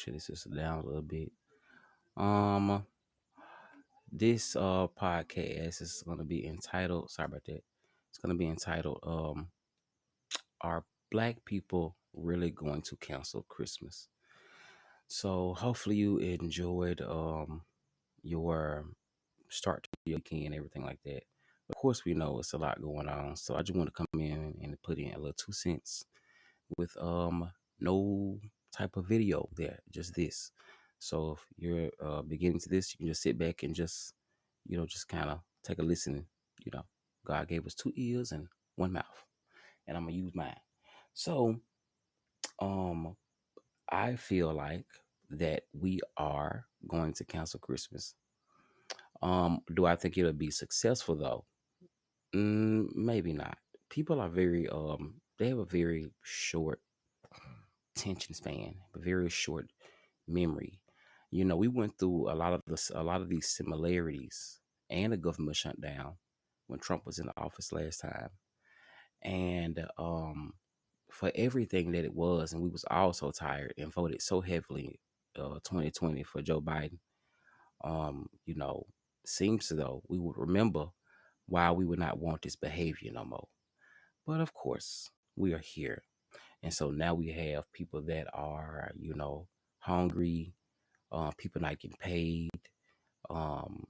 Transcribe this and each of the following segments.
sure this is down a little bit. Um, this podcast is gonna be entitled. Sorry about that. It's gonna be entitled "Are Black People Really Going to Cancel Christmas?" So hopefully you enjoyed your start to your weekend and everything like that. Of course, we know it's a lot going on, so I just want to come in and put in a little 2 cents with no type of video there, just this. So if you're beginning to this, you can just sit back and just just kind of take a listen. You know, God gave us two ears and one mouth, and I'm gonna use mine. So um, I feel like that we are going to cancel Christmas. Do I think it'll be successful though? Maybe not. People are very they have a very short attention span, a very short memory. We went through a lot of these similarities and a government shutdown when Trump was in the office last time. And for everything that it was, and we was all so tired and voted so heavily 2020 for Joe Biden. You know, seems as though we would remember why we would not want this behavior no more. But of course, we are here. And so now we have people that are, hungry, people not getting paid. Um,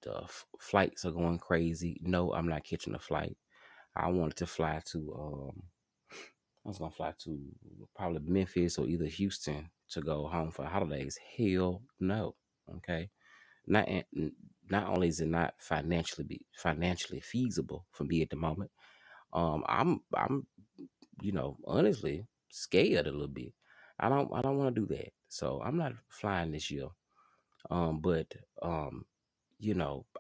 the flights are going crazy. No, I'm not catching a flight. I wanted to fly to, I was going to fly to probably Memphis or either Houston to go home for the holidays. Hell no. Okay. Not, not only is it not financially feasible for me at the moment, I'm honestly scared a little bit. I don't want to do that. So I'm not flying this year. But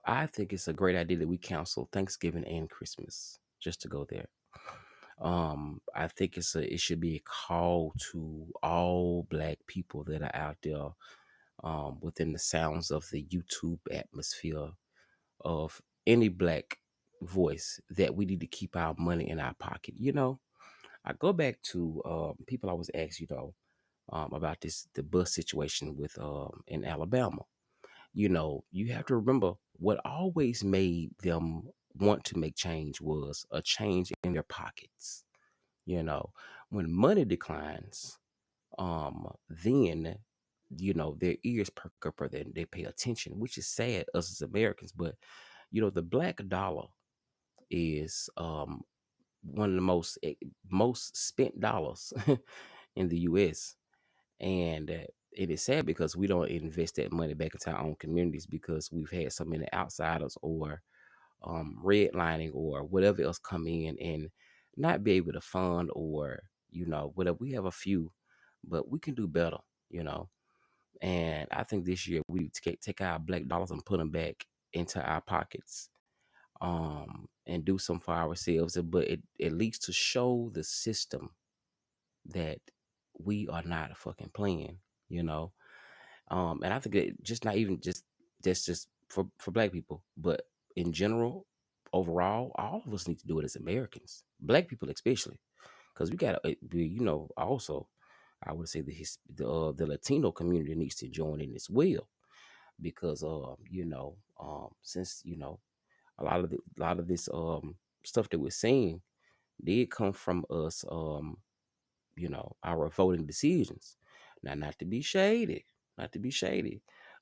I think it's a great idea that we cancel Thanksgiving and Christmas just to go there. I think it should be a call to all black people that are out there within the sounds of the YouTube atmosphere of any black voice that we need to keep our money in our pocket. I go back to people always ask, about the bus situation with in Alabama. You have to remember what always made them want to make change was a change in their pockets. You know, when money declines, then their ears perk up or they pay attention, which is sad us as Americans. But the black dollar is one of the most spent dollars in the U.S. And it is sad because we don't invest that money back into our own communities because we've had so many outsiders or redlining or whatever else come in and not be able to fund or whatever. We have a few, but we can do better. You know, and I think this year we need to take our black dollars and put them back into our pockets and do some for ourselves, but at least to show the system that we are not fucking playing, you know. And I think it just not even just that's just for black people, but in general, overall, all of us need to do it as Americans, black people especially, because we got to be, also. I would say the Latino community needs to join in as well because since a lot of this stuff that we're seeing did come from us our voting decisions. Now, not to be shady,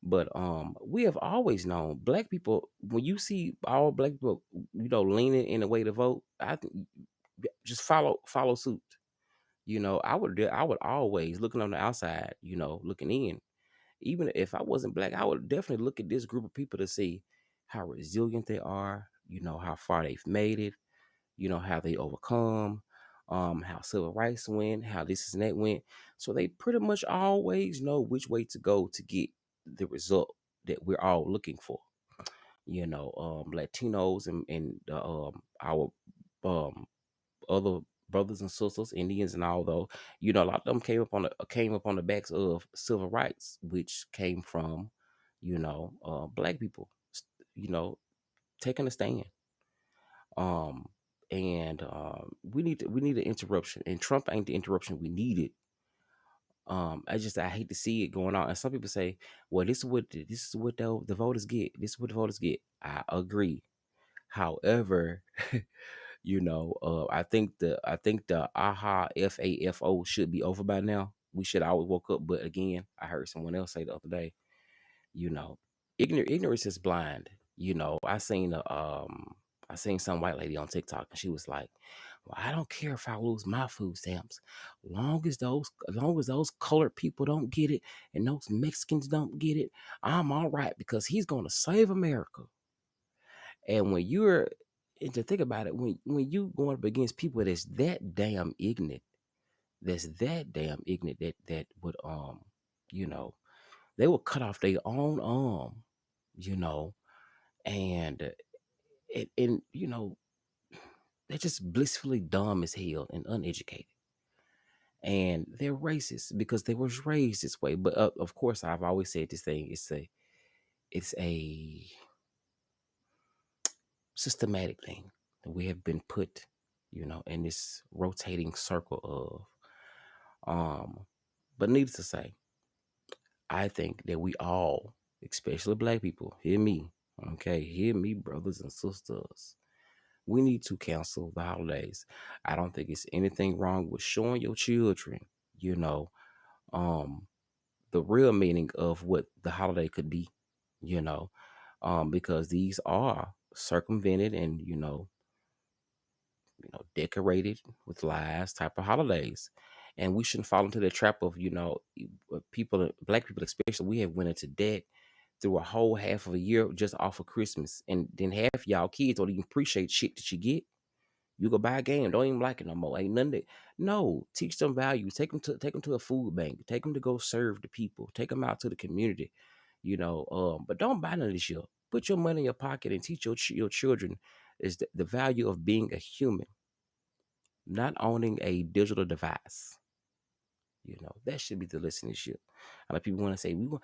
but we have always known black people. When you see all black people, leaning in the way to vote, I think just follow suit. I would always looking on the outside, looking in. Even if I wasn't black, I would definitely look at this group of people to see how resilient they are. How far they've made it, how they overcome, how civil rights went, how this and that went. So they pretty much always know which way to go to get the result that we're all looking for. Latinos and our um other brothers and sisters, Indians and all though, a lot of them came up on the backs of civil rights, which came from, black people, you know, taking a stand. Um, and we need an interruption, and Trump ain't the interruption we needed. I hate to see it going on. And some people say, well, this is what the voters get. This is what the voters get. I agree. However, I think the AHA FAFO should be over by now. We should always woke up. But again, I heard someone else say the other day, you know, ignorance is blind. I seen some white lady on TikTok and she was like, well, I don't care if I lose my food stamps. Long as those colored people don't get it and those Mexicans don't get it, I'm all right because he's gonna save America. And when you're and to think about it, when you going up against people that's that damn ignorant that would you know, they will cut off their own arm, you know, and they're just blissfully dumb as hell and uneducated. And they're racist because they was raised this way. But of course, I've always said this thing. It's a systematic thing that we have been put, in this rotating circle of. But needless to say, I think that we all, especially black people, hear me, okay, hear me, brothers and sisters. We need to cancel the holidays. I don't think it's anything wrong with showing your children, you know, um, the real meaning of what the holiday could be, you know, because these are circumvented and decorated with lies type of holidays, and we shouldn't fall into the trap of people, black people especially. We have went into debt through a whole half of a year just off of Christmas, and then half y'all kids don't even appreciate shit that you get. You go buy a game, don't even like it no more. Ain't nothing. No, teach them values. Take them to a food bank. Take them to go serve the people. Take them out to the community. But don't buy none of this shit. Put your money in your pocket and teach your children is the value of being a human, not owning a digital device. That should be the lesson this year. A lot of people want to say we want,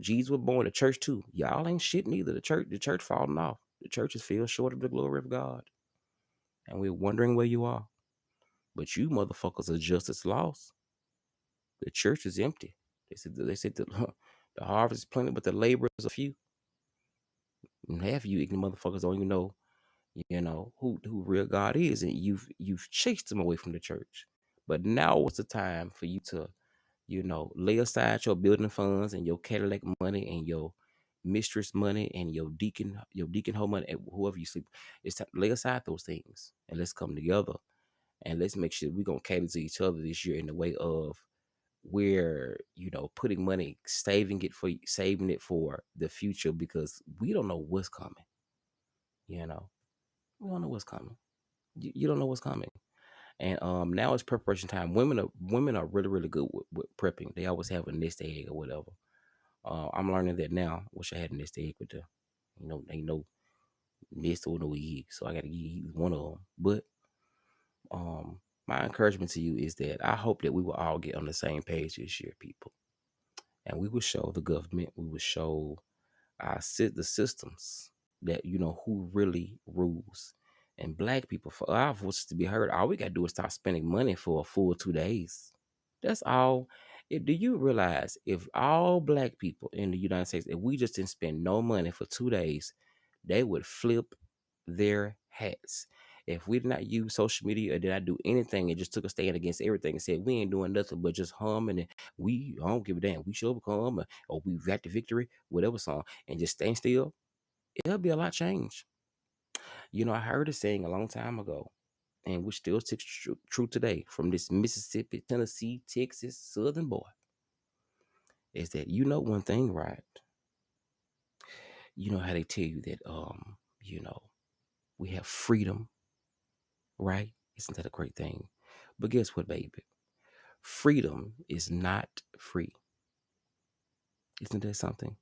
Jesus was born in the church too. Y'all ain't shit neither. The church falling off. The church is fell short of the glory of God, and we're wondering where you are. But you motherfuckers are just as lost. The church is empty. They said the harvest is plenty, but the laborers are few. And half of you ignorant motherfuckers don't even know, who real God is, and you've chased them away from the church. But now was the time for you to, lay aside your building funds and your Cadillac money and your mistress money and your deacon home money, and whoever you sleep. It's time to lay aside those things and let's come together and let's make sure we're gonna cater to each other this year in the way of we're putting money, saving it for the future because we don't know what's coming. You know, we don't know what's coming. You don't know what's coming. And now it's preparation time. Women are really really good with prepping. They always have a nest egg or whatever. I'm learning that now. Wish I had a nest egg, but ain't no nest or no egg, so I got to eat one of them. But my encouragement to you is that I hope that we will all get on the same page this year, people, and we will show the government, we will show the systems that who really rules. And black people, for our voices to be heard, all we gotta do is start spending money for a full 2 days. That's all. Do you realize if all black people in the United States, if we just didn't spend no money for 2 days, they would flip their hats. If we did not use social media or did not do anything and just took a stand against everything and said we ain't doing nothing but just hum and we I don't give a damn, we should overcome or we got the victory, whatever song, and just stand still, it'll be a lot change. I heard a saying a long time ago, and which still sticks true today from this Mississippi, Tennessee, Texas, Southern boy, is that one thing, right? You know how they tell you that you know, we have freedom, right? Isn't that a great thing? But guess what, baby? Freedom is not free. Isn't that something?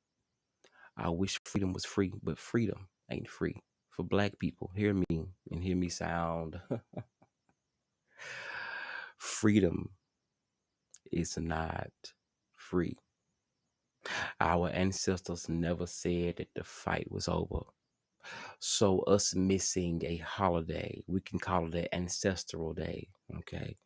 I wish freedom was free, but freedom ain't free. For black people, hear me and hear me sound. Freedom is not free. Our ancestors never said that the fight was over. So us missing a holiday, we can call it an ancestral day, okay?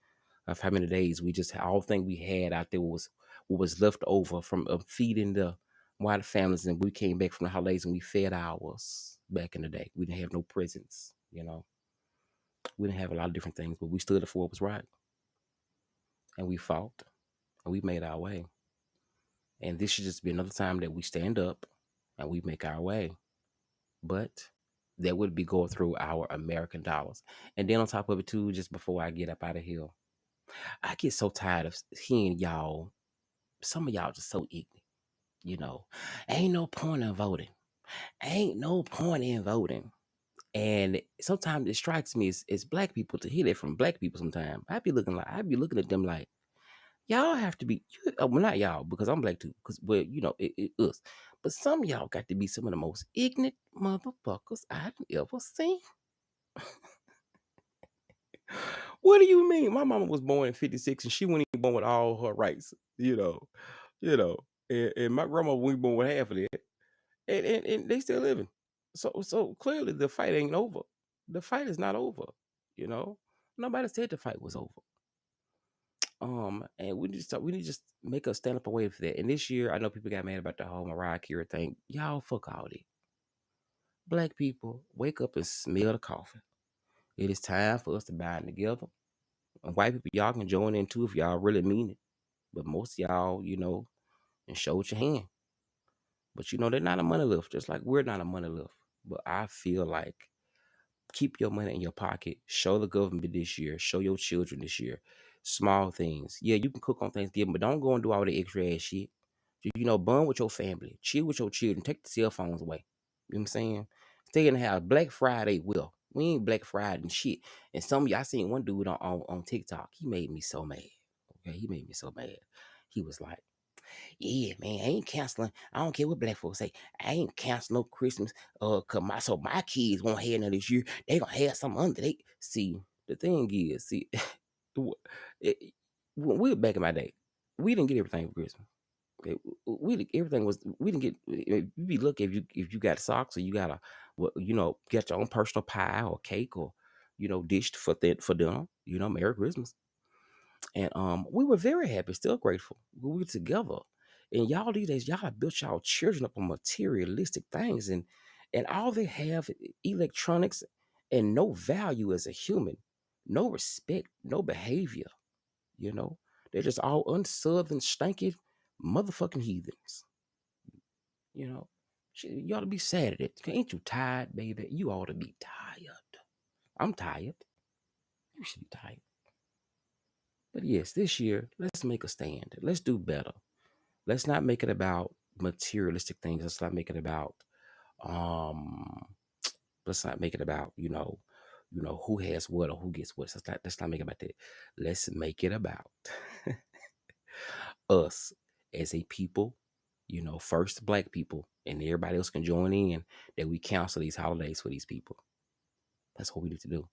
of how many days we just all thing we had out there was what was left over from feeding the white families, and we came back from the holidays and we fed ours back in the day. We didn't have no presents, we didn't have a lot of different things, but we stood up for what was right, and we fought, and we made our way. And this should just be another time that we stand up and we make our way. But that would be going through our American dollars. And then on top of it too, just before I get up out of here, I get so tired of hearing y'all. Some of y'all just so ignorant. You know, ain't no point in voting. Ain't no point in voting. And sometimes it strikes me as black people to hear that from black people. Sometimes I'd be looking at them like, y'all have to be, well, not y'all, because I'm black too, because, well, us. But some of y'all got to be some of the most ignorant motherfuckers I've ever seen. What do you mean? My mama was born in 56 and she wasn't even born with all her rights, you know. And my grandma wasn't born with half of that. And they still living. So clearly the fight ain't over. The fight is not over, you know. Nobody said the fight was over. And we need to just make us stand up away for that. And this year, I know people got mad about the whole Mariah Carey thing. Y'all fuck all that. Black people, wake up and smell the coffee. It is time for us to bind together. And white people, y'all can join in too if y'all really mean it. But most of y'all, and show with your hand. But they're not a money lift, just like we're not a money lift. But I feel like keep your money in your pocket. Show the government this year. Show your children this year. Small things. Yeah, you can cook on Thanksgiving, but don't go and do all the extra ass shit. Bond with your family. Chill with your children. Take the cell phones away. You know what I'm saying? Stay in the house. Black Friday will. We ain't Black Friday and shit. And some of y'all seen one dude on TikTok. He made me so mad. Okay, he made me so mad. He was like, yeah, man, I ain't canceling. I don't care what black folks say. I ain't canceling no Christmas. Cause my kids won't have none this year. They gonna have something under they. See, the thing is, when we were back in my day, we didn't get everything for Christmas. Okay, we didn't get. You'd be lucky if you got socks or you got get your own personal pie or cake or dished for dinner. Merry Christmas. And we were very happy, still grateful. We were together. And y'all these days, y'all have built y'all children up on materialistic things and all they have electronics and no value as a human, no respect, no behavior, you know. They're just all unsouthern, stinky motherfucking heathens, you know. Shit, you ought to be sad at it. Ain't you tired, baby? You ought to be tired. I'm tired. You should be tired. But yes, this year, let's make a stand. Let's do better. Let's not make it about materialistic things. Let's not make it about um let's not make it about, who has what or who gets what. Let's not make it about that. Let's make it about us as a people, first black people, and everybody else can join in that we cancel these holidays for these people. That's what we need to do.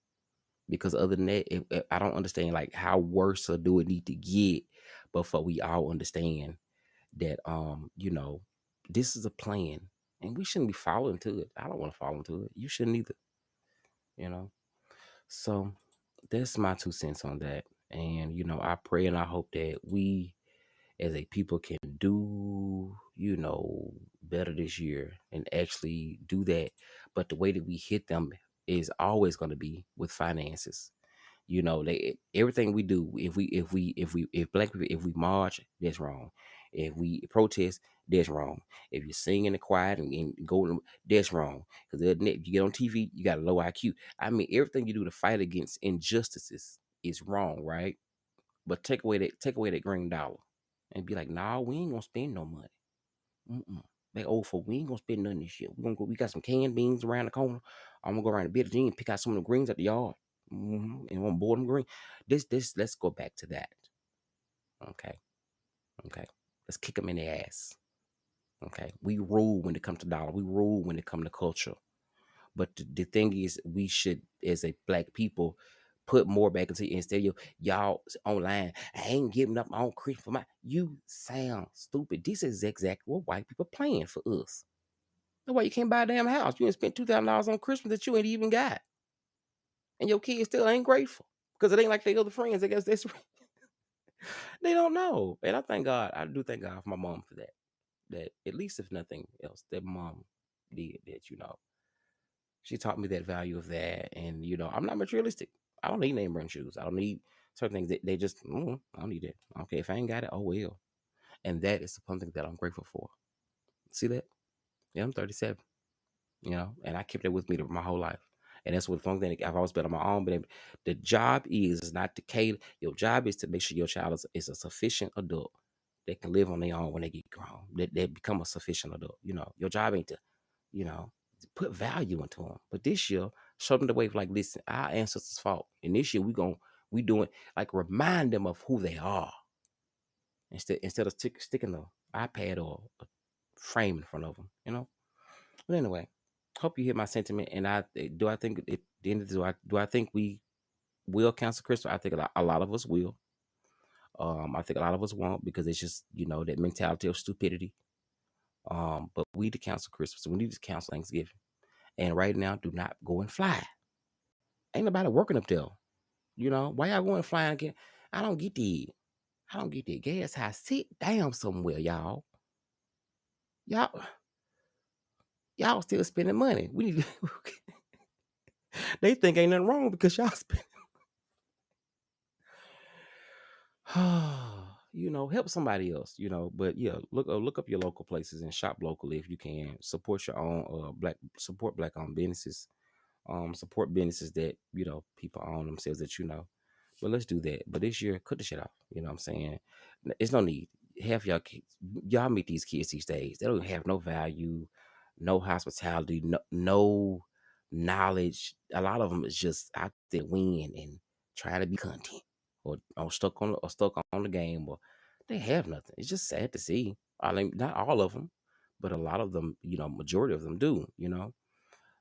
Because other than that, I don't understand like how worse or do it need to get before we all understand that this is a plan and we shouldn't be following to it. I don't want to fall into it. You shouldn't either, you know. So that's my 2 cents on that. And I pray and I hope that we as a people can do, better this year and actually do that. But the way that we hit them is always going to be with finances. They everything we do, if black people, if we march, that's wrong. If we protest, that's wrong. If you sing in the choir and go, that's wrong. Because if you get on TV, you got a low IQ. I mean, everything you do to fight against injustices is wrong, right? But take away that green dollar and be like, nah, we ain't gonna spend no money. Mm-mm. They old folk, we ain't gonna spend nothing this year. We got some canned beans around the corner. I'm gonna go around the bit of and pick out some of the greens at the yard. And want board them green. Let's go back to that. Okay. Okay. Let's kick them in the ass. Okay. We rule when it comes to dollar. We rule when it comes to culture. But the thing is, we should, as a black people, put more back into instead of y'all online. I ain't giving up my own Christmas for my. You sound stupid. This is exactly what white people playing for us. That's why you can't buy a damn house. You ain't spent $2,000 on Christmas that you ain't even got, and your kids still ain't grateful because it ain't like their other friends. I guess that's They don't know. And I thank God. I do thank God for my mom for that. That at least if nothing else, that mom did that, she taught me that value of that. And I'm not materialistic. I don't need name brand shoes. I don't need certain things that they just I don't need it. Okay, if I ain't got it, oh well. And that is something that I'm grateful for. See that? Yeah, I'm 37. And I kept that with me my whole life. And that's what the one thing I've always been on my own. But the job is not to cater. Your job is to make sure your child is a sufficient adult that can live on their own when they get grown. That they become a sufficient adult. Your job ain't to, you know, put value into them. But this year, show them the way of like, listen, our ancestors fought, and this year we doing like remind them of who they are instead of sticking the iPad or a frame in front of them. But anyway, hope you hear my sentiment. And I think at the end of do I think we will cancel Christmas? I think a lot of us will. I think a lot of us won't because it's just that mentality of stupidity. But we need to cancel Christmas. We need to cancel Thanksgiving. And right now, do not go and fly. Ain't nobody working up there. Why y'all going flying again? I don't get the gas high. Sit down somewhere, y'all. Y'all still spending money. We need. They think ain't nothing wrong because y'all spend. Help somebody else. But yeah, look up your local places and shop locally if you can. Support your own support black owned businesses. Support businesses that people own themselves that. But let's do that. But this year, cut the shit off. You know what I'm saying? It's no need. Half y'all kids, y'all meet these kids these days. They don't have no value, no hospitality, no knowledge. A lot of them is just out there win and try to be content or stuck on the game, or they have nothing. It's just sad to see. I mean, not all of them, but a lot of them. Majority of them do.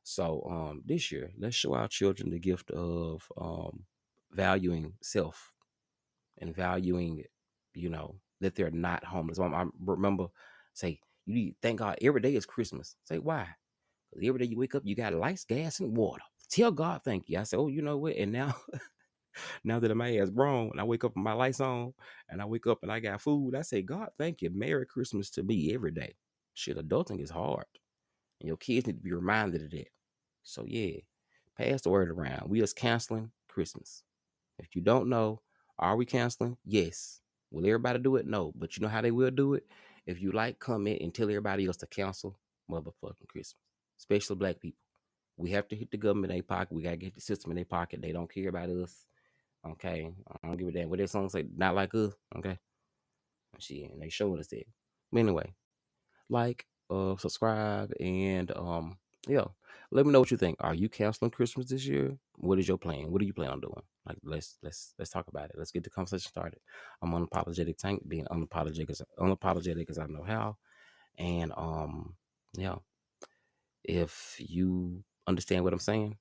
So this year, let's show our children the gift of valuing self and valuing, that they're not homeless. I remember say, you need thank God every day is Christmas. Say why? Because every day you wake up, you got lights, gas, and water. Tell God thank you. I said, oh, you know what? And now, now that my ass grown, and I wake up and my lights on, and I wake up and I got food, I say, God thank you. Merry Christmas to me every day. Shit, adulting is hard, and your kids need to be reminded of that. So yeah, pass the word around. We just canceling Christmas. If you don't know, are we canceling? Yes. Will everybody do it? No. But you know how they will do it? If you comment and tell everybody else to cancel motherfucking Christmas, especially black people. We have to hit the government in their pocket. We gotta get the system in their pocket. They don't care about us. Okay. I don't give a damn what their song say. Not like us. Okay. Shit, and they showing us that. But anyway, subscribe, and yeah, let me know what you think. Are you canceling Christmas this year? What is your plan? What do you plan on doing? Like, let's talk about it. Let's get the conversation started. I'm unapologetic Tank, being unapologetic as I know how. And yeah, if you understand what I'm saying,